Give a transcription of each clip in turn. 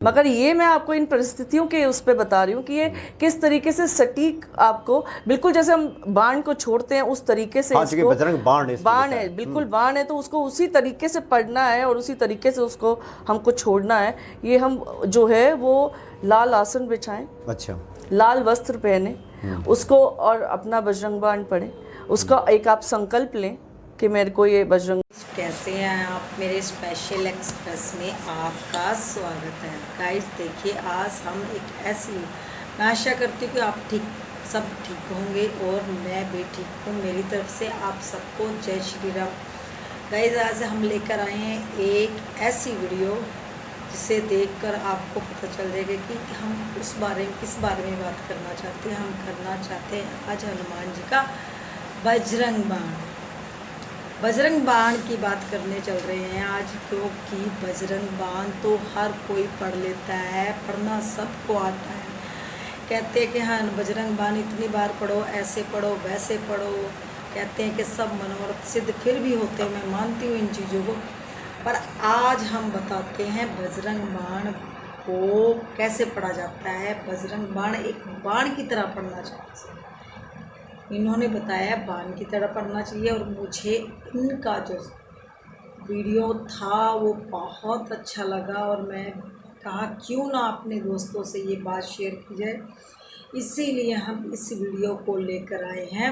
मगर ये मैं आपको इन परिस्थितियों के उस पे बता रही हूँ कि ये किस तरीके से सटीक आपको, बिल्कुल जैसे हम बाण को छोड़ते हैं उस तरीके से हाँ, इसको बजरंग बाण बाण है, बिल्कुल बाण है, तो उसको उसी तरीके से पढ़ना है और उसी तरीके से उसको हमको छोड़ना है। ये हम जो है वो लाल आसन बिछाएं, अच्छा, लाल वस्त्र पहने उसको और अपना बजरंग बाण पढ़े। उसका एक आप संकल्प लें कि मेरे को ये बजरंग। कैसे हैं आप? मेरे स्पेशल एक्सप्रेस में आपका स्वागत है। गाइस देखिए, आज हम एक ऐसी, मैं आशा करती हूँ कि आप सब ठीक होंगे और मैं भी ठीक हूँ। मेरी तरफ से आप सबको जय श्री राम। गाइस आज हम लेकर आए हैं एक ऐसी वीडियो जिसे देखकर आपको पता चल जाएगा कि हम किस बारे में बात करना चाहते हैं। हम करना चाहते हैं आज हनुमान जी का बजरंग बाण की बात करने चल रहे हैं आज, क्योंकि बजरंग बाण तो हर कोई पढ़ लेता है, पढ़ना सबको आता है। कहते हैं कि हाँ बजरंग बाण इतनी बार पढ़ो, ऐसे पढ़ो, वैसे पढ़ो। कहते हैं कि सब मनोरथ सिद्ध फिर भी होते हैं। मैं मानती हूँ इन चीज़ों को, पर आज हम बताते हैं बजरंग बाण को कैसे पढ़ा जाता है। बजरंग बाण एक बाण की तरह पढ़ना चाहिए, इन्होंने बताया बाण की तरह पढ़ना चाहिए। और मुझे इनका जो वीडियो था वो बहुत अच्छा लगा और मैं कहा क्यों ना अपने दोस्तों से ये बात शेयर की जाए, इसीलिए हम इस वीडियो को लेकर आए हैं।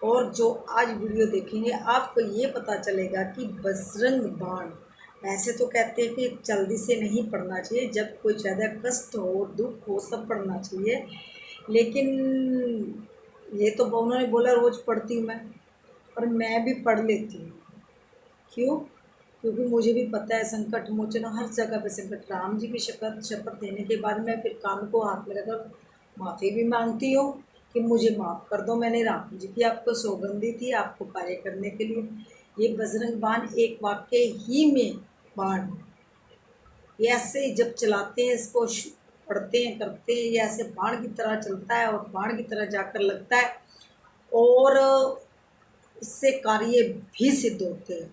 और जो आज वीडियो देखेंगे आपको ये पता चलेगा कि बजरंग बाण, वैसे तो कहते हैं कि जल्दी से नहीं पढ़ना चाहिए, जब कोई ज़्यादा कष्ट हो, दुख हो तब पढ़ना चाहिए। लेकिन ये तो उन्होंने बोला रोज़ पढ़ती हूँ मैं, पर मैं भी पढ़ लेती हूँ। क्यों? क्योंकि मुझे भी पता है संकट मोचन हर जगह पे संकट। राम जी की शपथ देने के बाद मैं फिर कान को हाथ लगाकर माफ़ी भी मांगती हूँ कि मुझे माफ़ कर दो, मैंने राम जी की आपको सौगंध दी थी आपको कार्य करने के लिए। ये बजरंग बाण एक वाक्य ही में बाण, ये ऐसे जब चलाते हैं, इसको पढ़ते हैं, करते हैं, ये ऐसे बाण की तरह चलता है और बाण की तरह जाकर लगता है और इससे कार्य भी सिद्ध होते हैं।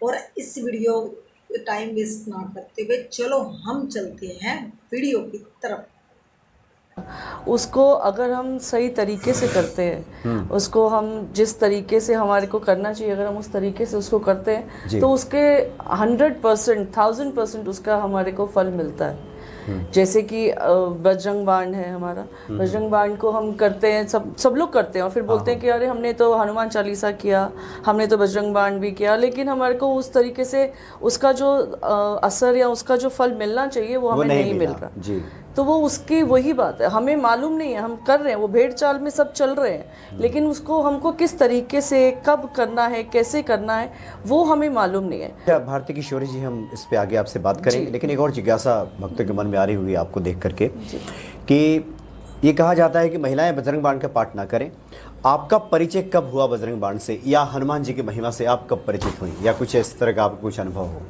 और इस वीडियो टाइम वेस्ट ना करते हुए चलो हम चलते हैं वीडियो की तरफ। उसको अगर हम सही तरीके से करते हैं, उसको हम जिस तरीके से हमारे को करना चाहिए, अगर हम उस तरीके से उसको करते हैं तो उसके 100%, 1000% उसका हमारे को फल मिलता है। जैसे कि बजरंग बाण है हमारा, बजरंग बाण को हम करते हैं, सब लोग करते हैं और फिर बोलते हैं कि अरे हमने तो हनुमान चालीसा किया, हमने तो बजरंग बाण भी किया, लेकिन हमारे को उस तरीके से उसका जो असर या उसका जो फल मिलना चाहिए वो हमें नहीं मिल रहा जी। तो वो उसकी वही बात है, हमें मालूम नहीं है, हम कर रहे हैं, वो भेड़ चाल में सब चल रहे हैं, लेकिन उसको हमको किस तरीके से कब करना है, कैसे करना है, वो हमें मालूम नहीं है। भारती किशोरी जी, हम इस पे आगे आपसे बात करेंगे, लेकिन एक और जिज्ञासा भक्तों के मन में आ रही हुई आपको देख करके कि ये कहा जाता है कि महिलाएं बजरंग बाण का पाठ ना करें। आपका परिचय कब हुआ बजरंग बाण से, या हनुमान जी की महिमा से आप कब परिचित हुई, या कुछ इस तरह का आपको कुछ अनुभव हो?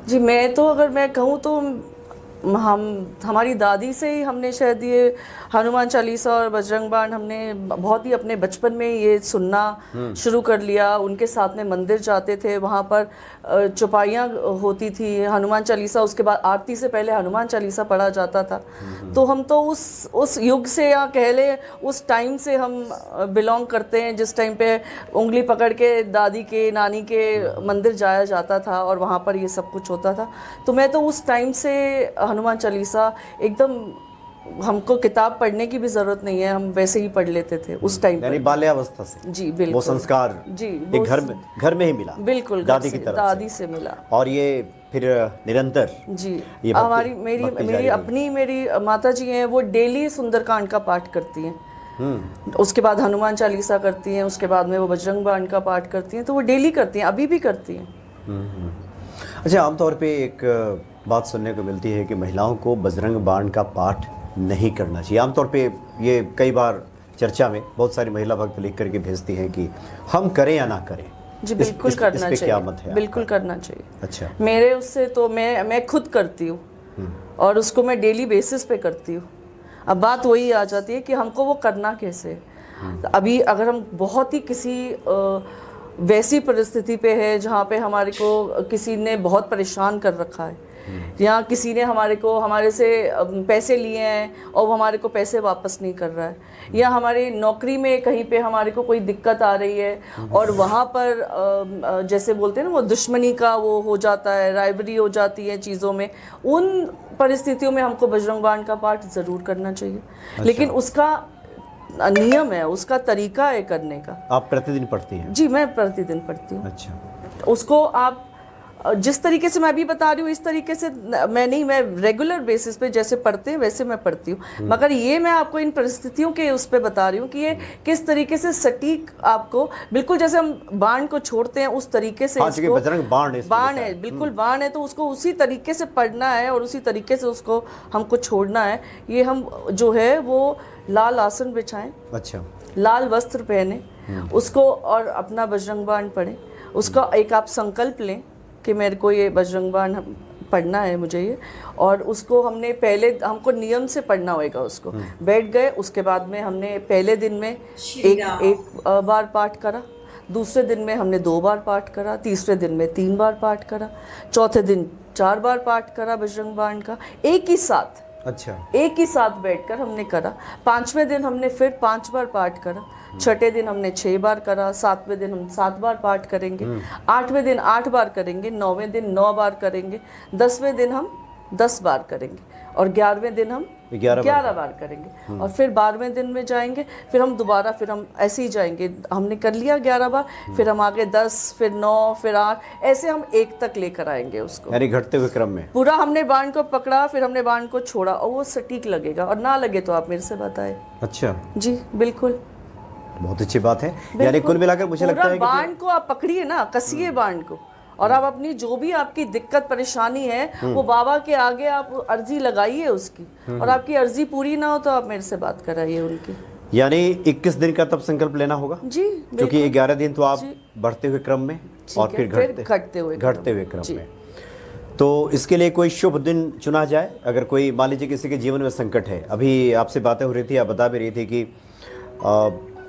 जी मैं तो अगर मैं कहूँ तो हमारी दादी से ही हमने शायद ये हनुमान चालीसा और बजरंग बाण हमने बहुत ही अपने बचपन में ये सुनना शुरू कर लिया। उनके साथ में मंदिर जाते थे, वहाँ पर चौपाइयाँ होती थी, हनुमान चालीसा, उसके बाद आरती से पहले हनुमान चालीसा पढ़ा जाता था। तो हम तो उस युग से, या कह ले उस टाइम से हम बिलोंग करते हैं, जिस टाइम पे उंगली पकड़ के दादी के, नानी के मंदिर जाया जाता था और वहाँ पर ये सब कुछ होता था। तो मैं तो उस टाइम से हनुमान चालीसा एकदम, हमको किताब पढ़ने की भी जरूरत नहीं है, हम वैसे ही पढ़ लेते थे उस टाइम पर, बाल्यावस्था से। जी बिल्कुल, वो संस्कार जी वो घर में ही मिला, बिल्कुल दादी की तरफ दादी से मिला, और ये फिर निरंतर जी ये हमारी मेरी माता जी हैं, वो डेली सुंदरकांड का पाठ करती हैं, उसके बाद हनुमान चालीसा करती हैं, उसके बाद में वो बजरंग बाण का पाठ करती हैं, तो वो डेली करती हैं, अभी भी करती हैं। अच्छा, आमतौर पे एक बात सुनने को मिलती है कि महिलाओं को बजरंग बाण का पाठ नहीं करना चाहिए। आमतौर पे ये कई बार चर्चा में बहुत सारी महिला भक्त लिख करके भेजती हैं कि हम करें या ना करें। जी बिल्कुल करना चाहिए, क्या मत है? बिल्कुल करना चाहिए। अच्छा, मेरे उससे तो मैं खुद करती हूँ और उसको मैं डेली बेसिस पे करती हूँ। अब बात वही आ जाती है कि हमको वो करना कैसे। अभी अगर हम बहुत ही किसी वैसी परिस्थिति पे है जहाँ पे हमारे को किसी ने बहुत परेशान कर रखा है, या किसी ने हमारे से पैसे लिए हैं और वो हमारे को पैसे वापस नहीं कर रहा है, या हमारी नौकरी में कहीं पे हमारे को कोई दिक्कत आ रही है और वहाँ पर जैसे बोलते हैं ना वो दुश्मनी का वो हो जाता है, राइवरी हो जाती है चीज़ों में, उन परिस्थितियों में हमको बजरंग बाण का पाठ ज़रूर करना चाहिए। लेकिन उसका नियम है, उसका तरीका है करने का। आप प्रतिदिन पढ़ती हैं? जी, मैं प्रतिदिन पढ़ती हूँ। अच्छा। उसको आप जिस तरीके से मैं अभी बता रही हूँ इस तरीके से मैं रेगुलर बेसिस पे जैसे पढ़ते हैं वैसे मैं पढ़ती हूँ, मगर ये मैं आपको इन परिस्थितियों के उस पे बता रही हूँ कि ये किस तरीके से सटीक आपको, बिल्कुल जैसे हम बाण को छोड़ते हैं उस तरीके से, इसको बजरंग बाण है, बिल्कुल बाण है, तो उसको उसी तरीके से पढ़ना है और उसी तरीके से उसको हमको छोड़ना है। ये हम जो है वो लाल आसन बिछाएं, अच्छा, लाल वस्त्र पहने उसको और अपना बजरंग बाण पढ़ें। उसका एक आप संकल्प लें कि मेरे को ये बजरंग बाण पढ़ना है मुझे ये, और उसको हमको नियम से पढ़ना होएगा। उसको बैठ गए, उसके बाद में हमने पहले दिन में एक बार पाठ करा, दूसरे दिन में हमने 2 बार पाठ करा, तीसरे दिन में 3 बार पाठ करा, चौथे दिन 4 बार पाठ करा बजरंग बाण का एक ही साथ। अच्छा, एक ही साथ बैठकर हमने करा। 5वें दिन हमने फिर 5 बार पाठ करा, छठे दिन हमने 6 बार करा, 7वें दिन हम 7 बार पाठ करेंगे, 8वें दिन 8 बार करेंगे, 9वें दिन 9 बार करेंगे, 10वें दिन हम 10 बार करेंगे और 11वें दिन हम 11 बार करेंगे और फिर 12वें दिन में जाएंगे, फिर हम दोबारा फिर हम ऐसे ही जाएंगे। हमने कर लिया 11 बार, फिर हम आगे 10, फिर 9, फिर 8, ऐसे हम 1 तक लेकर आएंगे उसको, यानी घटते हुए क्रम में। पूरा हमने बाण को पकड़ा, फिर हमने बाण को छोड़ा और वो सटीक लगेगा, और ना लगे तो आप मेरे से बताएं। अच्छा जी बिल्कुल, बहुत अच्छी बात है। यानी कुल मिलाकर मुझे लगता है कि बाण को आप पकड़िए ना, कसिए बाण को, और आप अपनी जो भी आपकी दिक्कत परेशानी है वो बाबा के आगे आप अर्जी लगाइए उसकी, और आपकी अर्जी पूरी ना हो तो आप मेरे से बात कराइए उनकी। यानी 21 दिन का तब संकल्प लेना होगा जी, क्योंकि 11 दिन तो आप बढ़ते हुए क्रम में और फिर घटते हुए क्रम में। तो इसके लिए कोई शुभ दिन चुना जाए। अगर कोई मान लीजिए किसी के जीवन में संकट है, अभी आपसे बातें हो रही थी, आप बता भी रही थी कि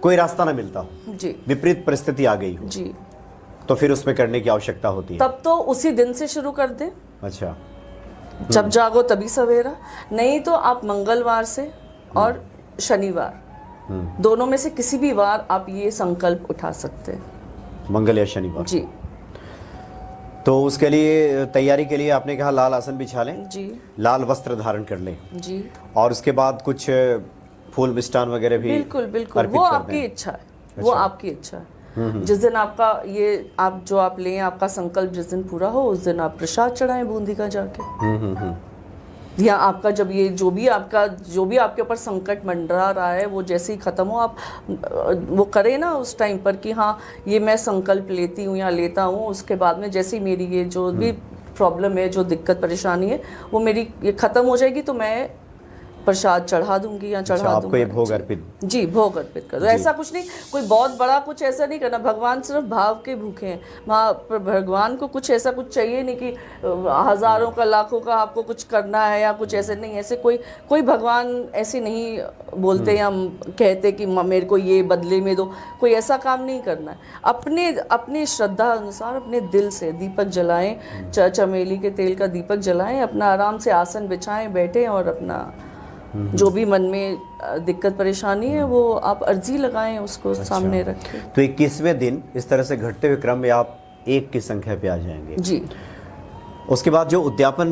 कोई रास्ता ना मिलता हो जी, विपरीत परिस्थिति आ गई हो जी, तो फिर उसमें करने की आवश्यकता होती है। तब तो उसी दिन से शुरू कर दें। अच्छा, जब जागो तभी सवेरा, नहीं तो आप मंगलवार से और शनिवार दोनों में से किसी भी वार आप ये संकल्प उठा सकते हैं, मंगल या शनिवार जी। तो उसके लिए तैयारी के लिए आपने कहा लाल आसन बिछा लें जी, लाल वस्त्र धारण कर लें जी, और उसके बाद कुछ फूल मिष्टान वगैरह भी बिल्कुल बिल्कुल वो आपकी इच्छा है। अच्छा। वो आपकी इच्छा है। जिस दिन आपका ये आप जो आप लें, आपका संकल्प जिस दिन पूरा हो उस दिन आप प्रसाद चढ़ाएं बूंदी का जाके, या आपका जब ये जो भी आपके ऊपर संकट मंडरा रहा है वो जैसे ही ख़त्म हो आप वो करें ना उस टाइम पर कि हाँ ये मैं संकल्प लेती हूँ या लेता हूँ, उसके बाद में जैसे ही मेरी ये जो भी प्रॉब्लम है, जो दिक्कत परेशानी है वो मेरी ये ख़त्म हो जाएगी तो मैं प्रसाद चढ़ा दूंगी या चढ़ा दूंगी। आपको ये भोग अर्पित जी, भोग अर्पित कर दो। ऐसा कुछ नहीं, कोई बहुत बड़ा कुछ ऐसा नहीं करना। भगवान सिर्फ भाव के भूखे हैं। भगवान को कुछ ऐसा कुछ चाहिए नहीं कि हज़ारों का लाखों का आपको कुछ करना है या कुछ ऐसे नहीं। ऐसे कोई भगवान ऐसे नहीं बोलते या कहते कि मेरे को ये बदले में दो, कोई ऐसा काम नहीं करना है। अपने श्रद्धा अनुसार अपने दिल से दीपक जलाएं, चमेली के तेल का दीपक जलाएं, अपना आराम से आसन बिछाएं, बैठें और अपना जो भी मन में दिक्कत परेशानी है वो आप अर्जी लगाएं, उसको सामने रखें। तो 21वें दिन इस तरह से घटते हुए क्रम में आप 1 की संख्या पे आ जाएंगे जी। उसके बाद जो उद्यापन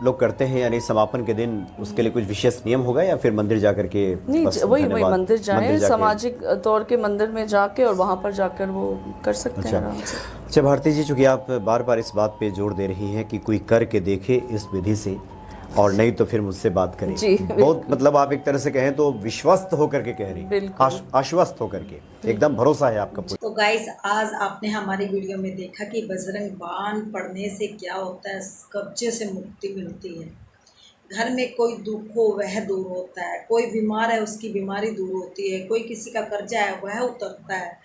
लोग करते हैं यानी समापन के दिन, उसके लिए कुछ विशेष नियम होगा या फिर मंदिर जाकर के? नहीं, वही मंदिर जाएं, सामाजिक तौर के मंदिर में जाके और वहाँ पर जाकर वो कर सकते हैं आराम से। अच्छा भारती जी, चूँकि आप बार बार इस बात पे जोर दे रही हैं कि कोई करके देखे इस विधि से और नहीं तो फिर मुझसे बात करें जी, बहुत मतलब आप एक तरह से कहें तो विश्वस्त होकर के कह रही, आश्वस्त होकर के, एकदम भरोसा है आपका। तो गाइस, आज आपने हमारी वीडियो में देखा कि बजरंग बाण पढ़ने से क्या होता है, कब्जे से मुक्ति मिलती है, घर में कोई दुख हो वह दूर होता है, कोई बीमार है उसकी बीमारी दूर होती है, कोई किसी का कर्जा है वह उतरता है,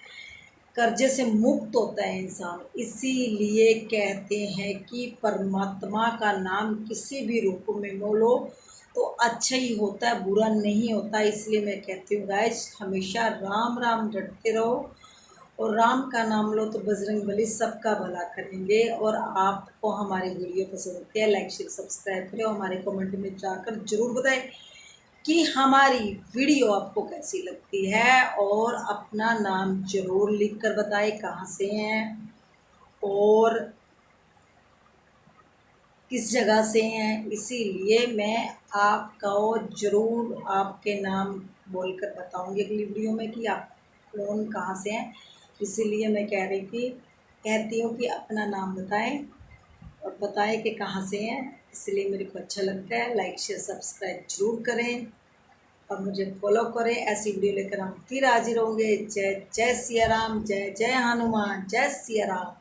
कर्जे से मुक्त होता है इंसान। इसीलिए कहते हैं कि परमात्मा का नाम किसी भी रूप में बोलो तो अच्छा ही होता है, बुरा नहीं होता। इसलिए मैं कहती हूँ गाइस, हमेशा राम राम रटते रहो और राम का नाम लो तो बजरंगबली सबका भला करेंगे। और आपको हमारी वीडियो पसंद आती है, लाइक शेयर सब्सक्राइब करें और हमारे कमेंट में जाकर ज़रूर बताएं कि हमारी वीडियो आपको कैसी लगती है। और अपना नाम ज़रूर लिख कर बताएं कहाँ से हैं और किस जगह से हैं, इसीलिए मैं आपको ज़रूर आपके नाम बोलकर बताऊंगी अगली वीडियो में कि आप कौन कहाँ से हैं। इसीलिए मैं कहती हूँ कि अपना नाम बताएं और बताएं कि कहाँ से हैं, इसलिए मेरे को अच्छा लगता है। लाइक शेयर सब्सक्राइब जरूर करें और मुझे फॉलो करें। ऐसी वीडियो लेकर हम फिर हाजिर होंगे। जय जय सिया राम, जय जय हनुमान, जय सिया राम।